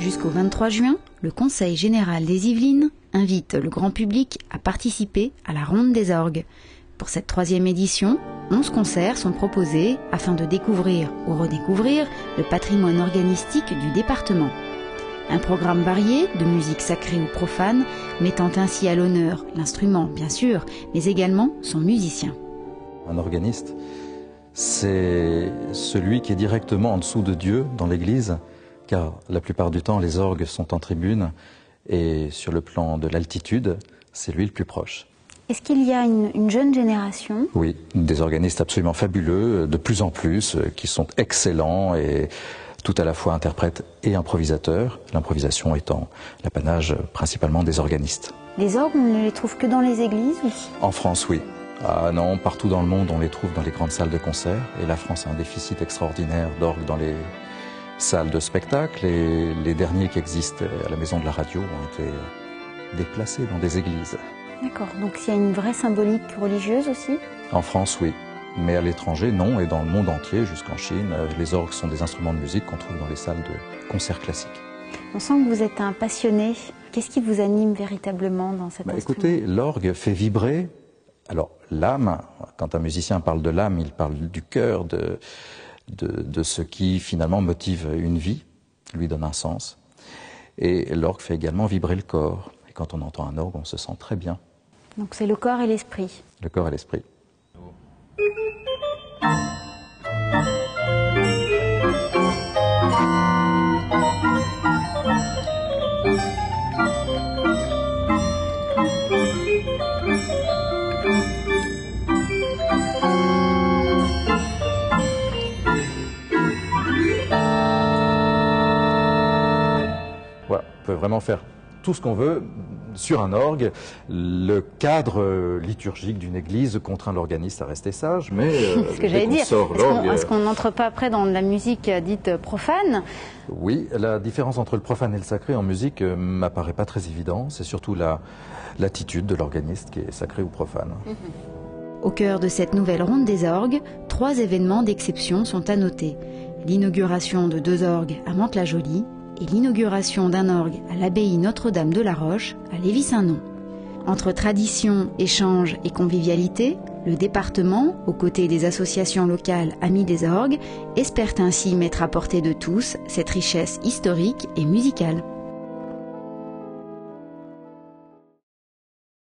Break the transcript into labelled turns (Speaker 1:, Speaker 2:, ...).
Speaker 1: Jusqu'au 23 juin, le Conseil général des Yvelines invite le grand public à participer à la Ronde des Orgues. Pour cette 3e édition, 11 concerts sont proposés afin de découvrir ou redécouvrir le patrimoine organistique du département. Un programme varié de musique sacrée ou profane, mettant ainsi à l'honneur l'instrument, bien sûr, mais également son musicien.
Speaker 2: Un organiste, c'est celui qui est directement en dessous de Dieu dans l'église, car la plupart du temps, les orgues sont en tribune, et sur le plan de l'altitude, c'est lui le plus proche.
Speaker 1: Est-ce qu'il y a une jeune génération?
Speaker 2: Oui, des organistes absolument fabuleux, de plus en plus, qui sont excellents et tout à la fois interprètes et improvisateurs, l'improvisation étant l'apanage principalement des organistes.
Speaker 1: Les orgues, on ne les trouve que dans les églises ou...
Speaker 2: En France, oui. Ah non, partout dans le monde, on les trouve dans les grandes salles de concert, et la France a un déficit extraordinaire d'orgues dans les salles de spectacle, et les derniers qui existent à la Maison de la Radio ont été déplacés dans des églises.
Speaker 1: D'accord, donc il y a une vraie symbolique religieuse aussi?
Speaker 2: En France, oui. Mais à l'étranger, non, et dans le monde entier, jusqu'en Chine, les orgues sont des instruments de musique qu'on trouve dans les salles de concert classiques.
Speaker 1: On sent que vous êtes un passionné. Qu'est-ce qui vous anime véritablement dans cet instrument?
Speaker 2: Écoutez, l'orgue fait vibrer. Alors, l'âme, quand un musicien parle de l'âme, il parle du cœur, de ce qui finalement motive une vie, lui donne un sens. Et l'orgue fait également vibrer le corps. Et quand on entend un orgue, on se sent très bien.
Speaker 1: Donc c'est le corps et l'esprit.
Speaker 2: Le corps et l'esprit. Voilà, on peut vraiment faire tout ce qu'on veut sur un orgue. Le cadre liturgique d'une église contraint l'organiste à rester sage, mais
Speaker 1: c'est ce que j'allais dire. Est-ce qu'on n'entre pas après dans de la musique dite profane?
Speaker 2: Oui, la différence entre le profane et le sacré en musique m'apparaît pas très évident. C'est surtout l'attitude de l'organiste qui est sacrée ou profane.
Speaker 1: Au cœur de cette nouvelle ronde des orgues, 3 événements d'exception sont à noter. L'inauguration de 2 orgues à Mantes-la-Jolie et l'inauguration d'un orgue à l'abbaye Notre-Dame de la Roche à Lévis-Saint-Nom. Entre tradition, échange et convivialité, le département, aux côtés des associations locales Amis des orgues, espère ainsi mettre à portée de tous cette richesse historique et musicale.